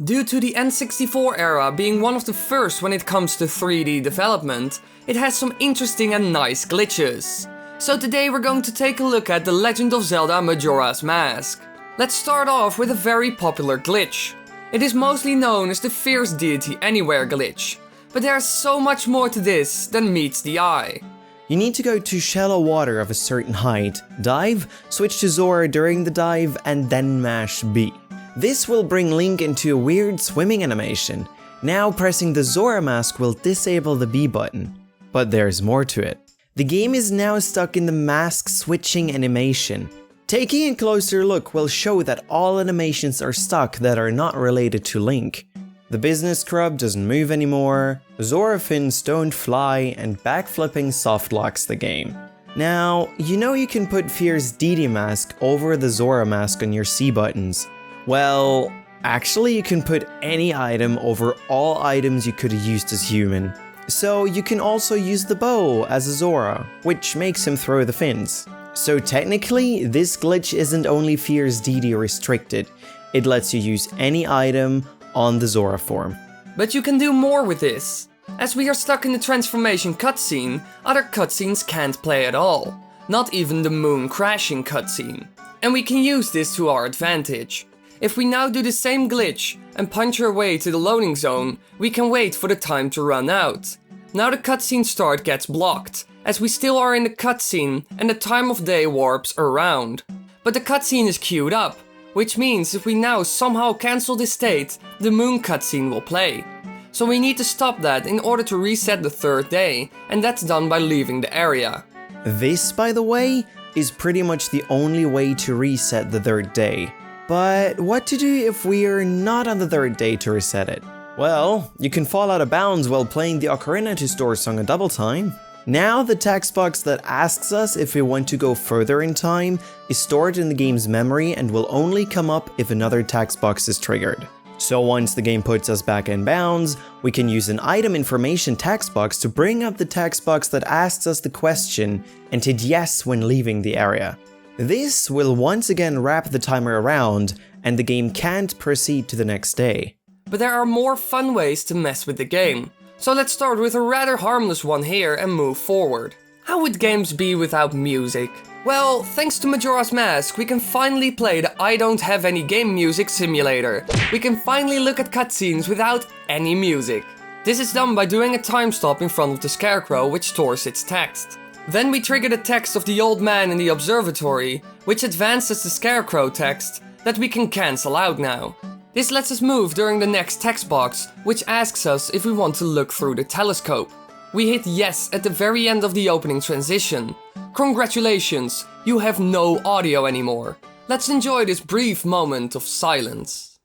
Due to the N64 era being one of the first when it comes to 3D development, it has some interesting and nice glitches. So today we're going to take a look at The Legend of Zelda Majora's Mask. Let's start off with a very popular glitch. It is mostly known as the Fierce Deity Anywhere glitch, but there's so much more to this than meets the eye. You need to go to shallow water of a certain height, dive, switch to Zora during the dive, and then mash B. This will bring Link into a weird swimming animation. Now pressing the Zora mask will disable the B button. But there's more to it. The game is now stuck in the mask switching animation. Taking a closer look will show that all animations are stuck that are not related to Link. The business scrub doesn't move anymore, Zora fins don't fly, and backflipping softlocks the game. Now, you know you can put Fierce Deity mask over the Zora mask on your C buttons. Well, actually you can put any item over all items you could have used as human. So you can also use the bow as a Zora, which makes him throw the fins. So technically, this glitch isn't only Fierce Deity restricted, it lets you use any item on the Zora form. But you can do more with this. As we are stuck in the transformation cutscene, other cutscenes can't play at all. Not even the moon crashing cutscene. And we can use this to our advantage. If we now do the same glitch and punch our way to the loading zone, we can wait for the time to run out. Now the cutscene start gets blocked, as we still are in the cutscene and the time of day warps around. But the cutscene is queued up, which means if we now somehow cancel this state, the moon cutscene will play. So we need to stop that in order to reset the third day, and that's done by leaving the area. This, by the way, is pretty much the only way to reset the third day. But what to do if we are not on the third day to reset it? Well, you can fall out of bounds while playing the Ocarina to Store song a double time. Now the text box that asks us if we want to go further in time is stored in the game's memory and will only come up if another text box is triggered. So once the game puts us back in bounds, we can use an item information text box to bring up the text box that asks us the question and hit yes when leaving the area. This will once again wrap the timer around and the game can't proceed to the next day. But there are more fun ways to mess with the game. So let's start with a rather harmless one here and move forward. How would games be without music? Well, thanks to Majora's Mask, we can finally play the I don't have any game music simulator. We can finally look at cutscenes without any music. This is done by doing a time stop in front of the scarecrow which stores its text. Then we trigger the text of the old man in the observatory, which advances the scarecrow text that we can cancel out now. This lets us move during the next text box, which asks us if we want to look through the telescope. We hit yes at the very end of the opening transition. Congratulations, you have no audio anymore. Let's enjoy this brief moment of silence.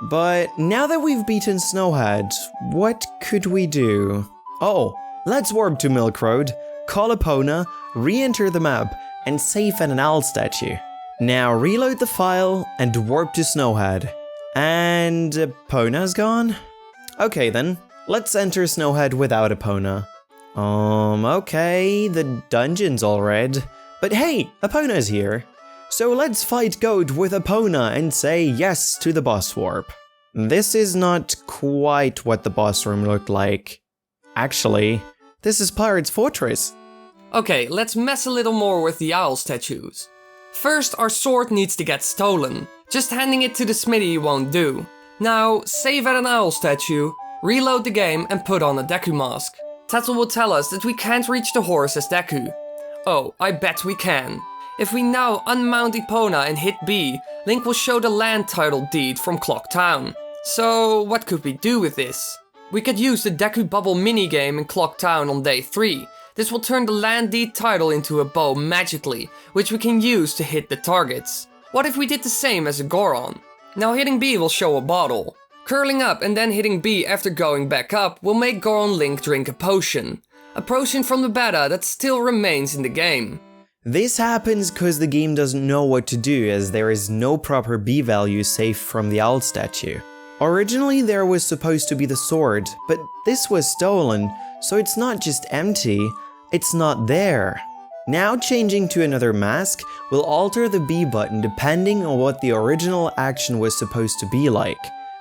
But now that we've beaten Snowhead, what could we do? Oh, let's warp to Milk Road, call Epona, re-enter the map, and save at an owl statue. Now reload the file and warp to Snowhead. And Epona's gone? Okay then, let's enter Snowhead without Epona. Okay, the dungeon's all red. But hey, Epona's here. So let's fight Goat with Epona and say yes to the boss warp. This is not quite what the boss room looked like. Actually, this is Pirate's Fortress. Okay, let's mess a little more with the owl statues. First, our sword needs to get stolen. Just handing it to the smithy won't do. Now, save at an owl statue, reload the game and put on a Deku mask. Tatl will tell us that we can't reach the horse as Deku. Oh, I bet we can. If we now unmount Epona and hit B, Link will show the land title deed from Clock Town. So, what could we do with this? We could use the Deku Bubble minigame in Clock Town on day 3. This will turn the land deed title into a bow magically, which we can use to hit the targets. What if we did the same as a Goron? Now hitting B will show a bottle. Curling up and then hitting B after going back up will make Goron Link drink a potion. A potion from the beta that still remains in the game. This happens because the game doesn't know what to do as there is no proper B value safe from the owl statue. Originally there was supposed to be the sword, but this was stolen, so it's not just empty, it's not there. Now changing to another mask will alter the B button depending on what the original action was supposed to be like.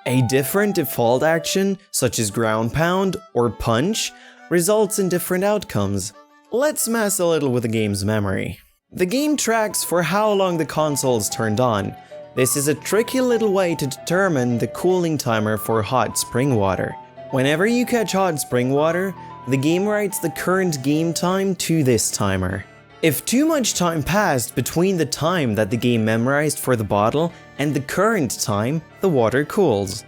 A different default action, such as ground pound or punch, results in different outcomes. Let's mess a little with the game's memory. The game tracks for how long the console is turned on. This is a tricky little way to determine the cooling timer for hot spring water. Whenever you catch hot spring water, the game writes the current game time to this timer. If too much time passed between the time that the game memorized for the bottle and the current time, the water cools.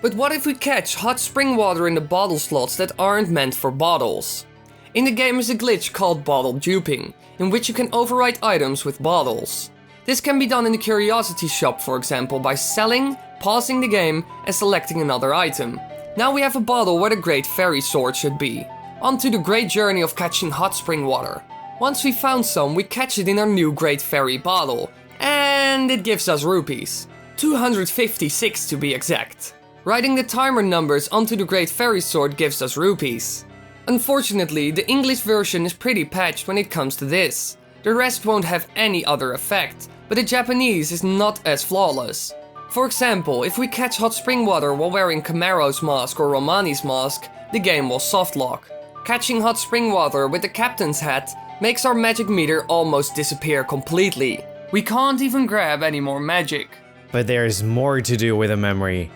But what if we catch hot spring water in the bottle slots that aren't meant for bottles? In the game is a glitch called bottle duping, in which you can overwrite items with bottles. This can be done in the curiosity shop, for example, by selling, pausing the game, and selecting another item. Now we have a bottle where the Great Fairy Sword should be. On to the great journey of catching hot spring water. Once we found some, we catch it in our new Great Fairy bottle, and it gives us rupees. 256 to be exact. Writing the timer numbers onto the Great Fairy Sword gives us rupees. Unfortunately, the English version is pretty patched when it comes to this. The rest won't have any other effect, but the Japanese is not as flawless. For example, if we catch hot spring water while wearing Camaro's mask or Romani's mask, the game will softlock. Catching hot spring water with the captain's hat makes our magic meter almost disappear completely. We can't even grab any more magic. But there's more to do with the memory.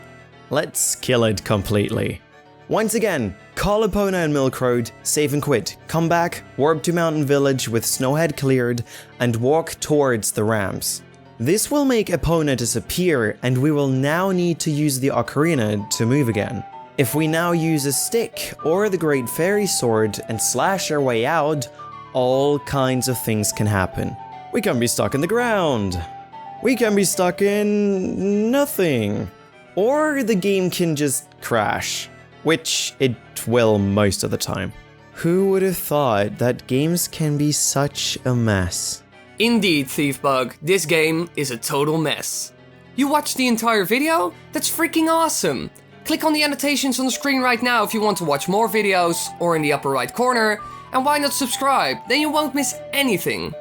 Let's kill it completely. Once again, call Epona and Milk Road, save and quit, come back, warp to Mountain Village with Snowhead cleared, and walk towards the ramps. This will make Epona disappear, and we will now need to use the Ocarina to move again. If we now use a stick or the Great Fairy Sword and slash our way out, all kinds of things can happen. We can be stuck in the ground. We can be stuck in nothing. Or the game can just crash, which it will most of the time. Who would have thought that games can be such a mess? Indeed, Thiefbug, this game is a total mess. You watched the entire video? That's freaking awesome! Click on the annotations on the screen right now if you want to watch more videos, or in the upper right corner, and why not subscribe, then you won't miss anything.